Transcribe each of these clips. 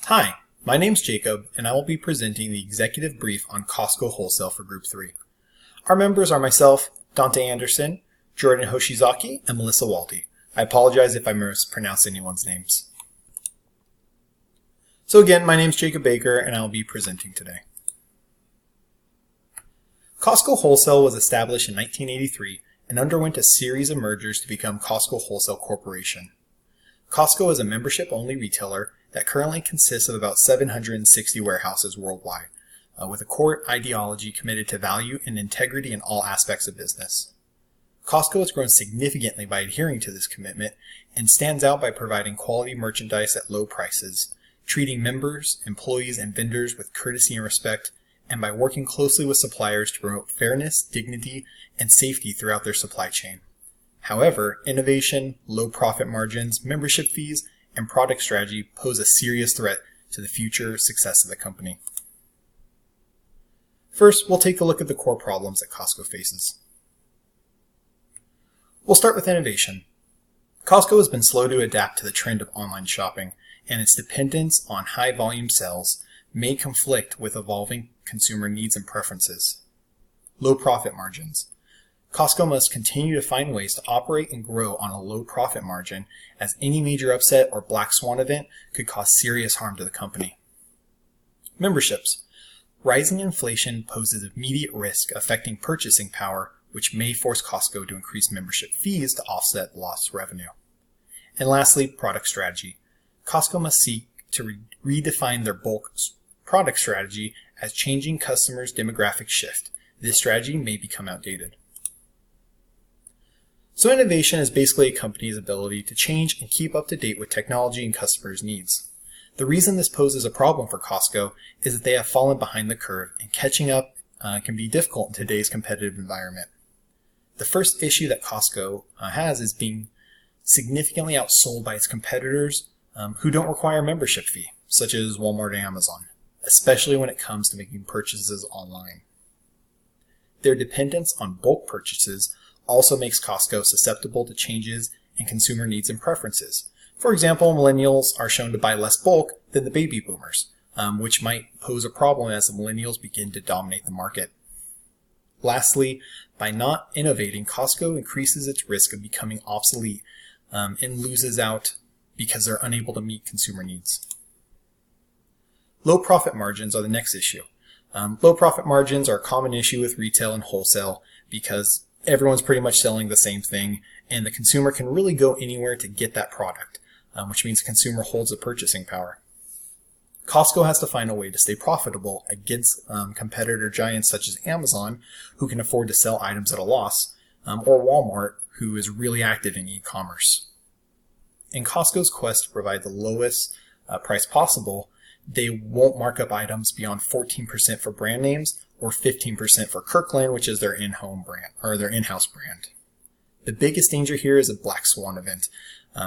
Hi, my name's Jacob, and I will be presenting the executive brief on Costco Wholesale for Group 3. Our members are myself, Dante Anderson, Jordyn Hoshizaki, and Melisa Wadley. I apologize if I mispronounce anyone's names. So again, my name's Jacob Baker, and I will be presenting today. Costco Wholesale was established in 1983 and underwent a series of mergers to become Costco Wholesale Corporation. Costco is a membership-only retailer that currently consists of about 760 warehouses worldwide, with a core ideology committed to value and integrity in all aspects of business. Costco has grown significantly by adhering to this commitment and stands out by providing quality merchandise at low prices, treating members, employees, and vendors with courtesy and respect, and by working closely with suppliers to promote fairness, dignity, and safety throughout their supply chain. However, innovation, low profit margins, membership fees, and product strategy pose a serious threat to the future success of the company. First, we'll take a look at the core problems that Costco faces. We'll start with innovation. Costco has been slow to adapt to the trend of online shopping, and its dependence on high volume sales may conflict with evolving consumer needs and preferences. Low profit margins. Costco must continue to find ways to operate and grow on a low profit margin, as any major upset or black swan event could cause serious harm to the company. Memberships. Rising inflation poses immediate risk affecting purchasing power, which may force Costco to increase membership fees to offset lost revenue. And lastly, product strategy. Costco must seek to redefine their bulk product strategy as changing customers' demographics shift. This strategy may become outdated. So innovation is basically a company's ability to change and keep up to date with technology and customers' needs. The reason this poses a problem for Costco is that they have fallen behind the curve, and catching up can be difficult in today's competitive environment. The first issue that Costco has is being significantly outsold by its competitors who don't require a membership fee, such as Walmart and Amazon, especially when it comes to making purchases online. Their dependence on bulk purchases also makes Costco susceptible to changes in consumer needs and preferences. For example, millennials are shown to buy less bulk than the baby boomers, which might pose a problem as the millennials begin to dominate the market. Lastly, by not innovating, Costco increases its risk of becoming obsolete and loses out because they're unable to meet consumer needs. Low profit margins are the next issue. Low profit margins are a common issue with retail and wholesale because everyone's pretty much selling the same thing, and the consumer can really go anywhere to get that product, which means the consumer holds the purchasing power. Costco has to find a way to stay profitable against competitor giants such as Amazon, who can afford to sell items at a loss, or Walmart, who is really active in e-commerce. In Costco's quest to provide the lowest price possible, they won't mark up items beyond 14% for brand names or 15% for Kirkland, which is their in-home brand or their in-house brand. The biggest danger here is a black swan event.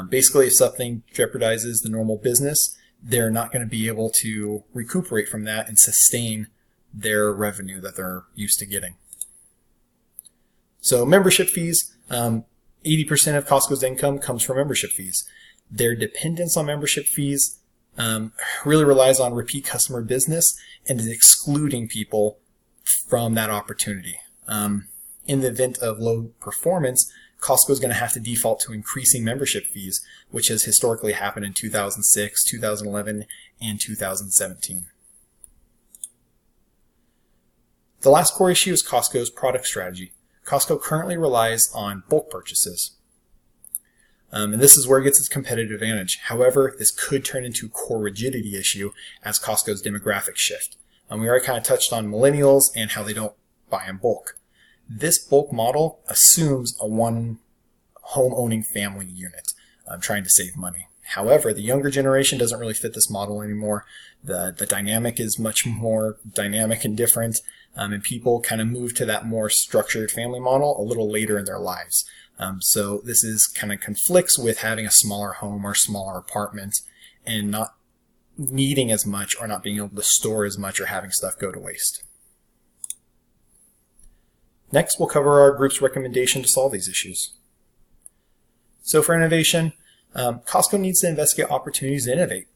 Basically, if something jeopardizes the normal business, they're not going to be able to recuperate from that and sustain their revenue that they're used to getting. So membership fees, 80% of Costco's income comes from membership fees. Their dependence on membership fees really relies on repeat customer business and is excluding people from that opportunity. In the event of low performance, Costco is going to have to default to increasing membership fees, which has historically happened in 2006, 2011, and 2017. The last core issue is Costco's product strategy. Costco currently relies on bulk purchases. And this is where it gets its competitive advantage. However, this could turn into a core rigidity issue as Costco's demographics shift. We already kind of touched on millennials and how they don't buy in bulk. This bulk model assumes a one home owning family unit trying to save money. However, the younger generation doesn't really fit this model anymore. The dynamic is much more dynamic and different, and people kind of move to that more structured family model a little later in their lives. So this is kind of conflicts with having a smaller home or smaller apartment and not needing as much or not being able to store as much or having stuff go to waste. Next, we'll cover our group's recommendation to solve these issues. So for innovation, Costco needs to investigate opportunities to innovate.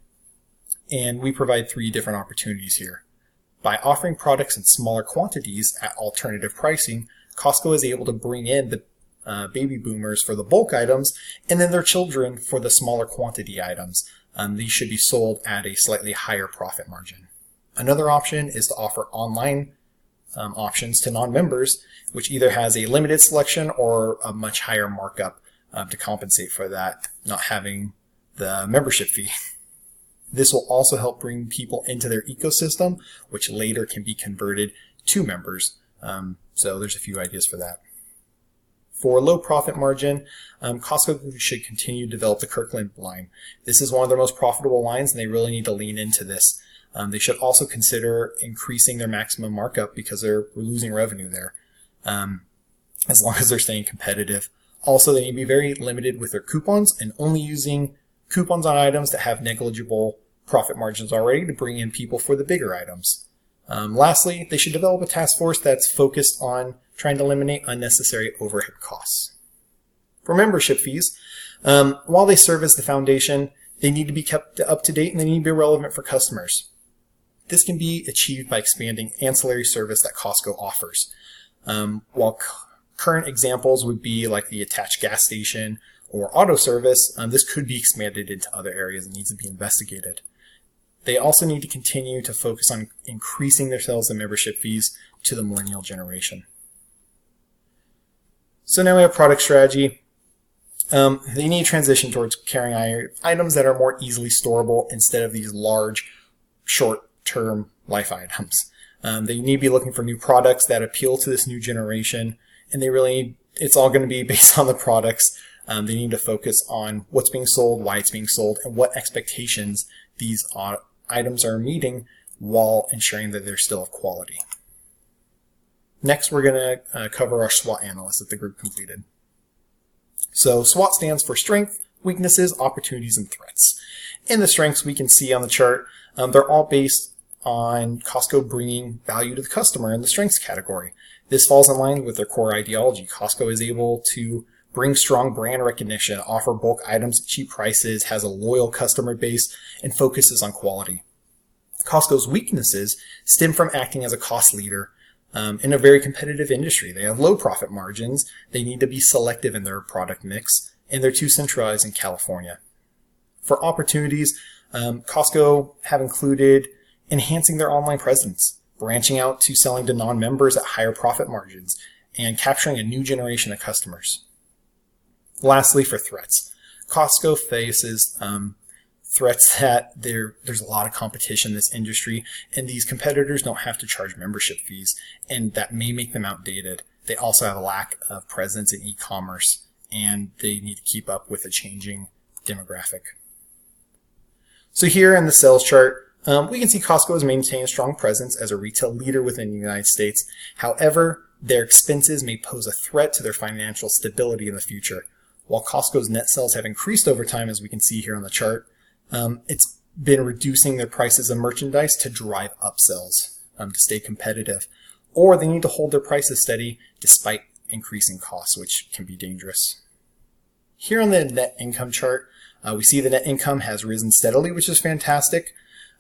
and we provide 3 different opportunities here. By offering products in smaller quantities at alternative pricing, Costco is able to bring in the baby boomers for the bulk items and then their children for the smaller quantity items. These should be sold at a slightly higher profit margin. Another option is to offer online options to non-members, which either has a limited selection or a much higher markup to compensate for that, not having the membership fee. This will also help bring people into their ecosystem, which later can be converted to members. So there's a few ideas for that. For low profit margin, Costco should continue to develop the Kirkland line. This is one of their most profitable lines, and they really need to lean into this. They should also consider increasing their maximum markup because they're losing revenue there, as long as they're staying competitive. Also, they need to be very limited with their coupons and only using coupons on items that have negligible profit margins already to bring in people for the bigger items. Lastly, they should develop a task force that's focused on trying to eliminate unnecessary overhead costs. For membership fees, while they serve as the foundation, they need to be kept up to date and they need to be relevant for customers. This can be achieved by expanding ancillary service that Costco offers. While current examples would be like the attached gas station or auto service, this could be expanded into other areas and needs to be investigated. They also need to continue to focus on increasing their sales and membership fees to the millennial generation. So now we have product strategy. They need to transition towards carrying items that are more easily storable instead of these large, short-term life items. They need to be looking for new products that appeal to this new generation, and it's all going to be based on the products. They need to focus on what's being sold, why it's being sold, and what expectations these items are meeting while ensuring that they're still of quality. Next, we're going to cover our SWOT analysis that the group completed. So SWOT stands for strength, weaknesses, opportunities, and threats. And the strengths we can see on the chart, they're all based on Costco bringing value to the customer in the strengths category. This falls in line with their core ideology. Costco is able to bring strong brand recognition, offer bulk items at cheap prices, has a loyal customer base, and focuses on quality. Costco's weaknesses stem from acting as a cost leader in a very competitive industry. They have low profit margins, they need to be selective in their product mix, and they're too centralized in California. For opportunities, Costco have included enhancing their online presence, branching out to selling to non-members at higher profit margins, and capturing a new generation of customers. Lastly, for threats, Costco faces threats that there's a lot of competition in this industry, and these competitors don't have to charge membership fees, and that may make them outdated. They also have a lack of presence in e-commerce, and they need to keep up with a changing demographic. So here in the sales chart, we can see Costco has maintained a strong presence as a retail leader within the United States. However, their expenses may pose a threat to their financial stability in the future. While Costco's net sales have increased over time, as we can see here on the chart, it's been reducing their prices of merchandise to drive up sales, to stay competitive. Or they need to hold their prices steady despite increasing costs, which can be dangerous. Here on the net income chart, we see the net income has risen steadily, which is fantastic.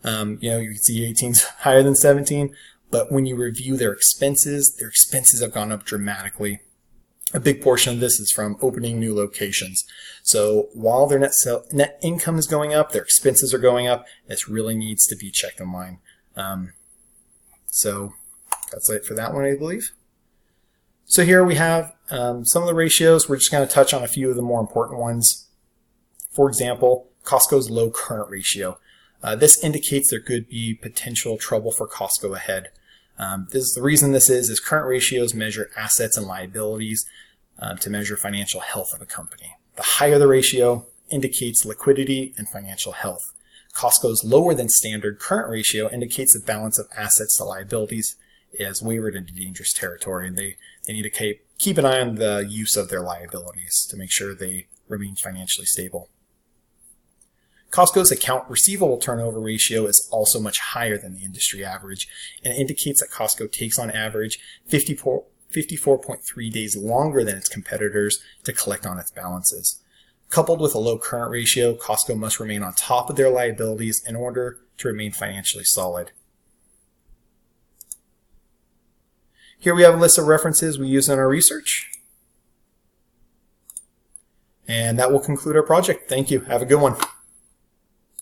You can see 18's higher than 17, but when you review their expenses have gone up dramatically. A big portion of this is from opening new locations. So while their net income is going up, their expenses are going up. This really needs to be checked in line. So that's it for that one, I believe. So here we have some of the ratios. We're just going to touch on a few of the more important ones. For example, Costco's low current ratio. This indicates there could be potential trouble for Costco ahead. The reason this is current ratios measure assets and liabilities to measure financial health of a company. The higher the ratio indicates liquidity and financial health. Costco's lower than standard current ratio indicates the balance of assets to liabilities is wavered into dangerous territory, and they need to keep an eye on the use of their liabilities to make sure they remain financially stable. Costco's account receivable turnover ratio is also much higher than the industry average, and it indicates that Costco takes on average 54.3 days longer than its competitors to collect on its balances. Coupled with a low current ratio, Costco must remain on top of their liabilities in order to remain financially solid. Here we have a list of references we use in our research. And that will conclude our project. Thank you. Have a good one.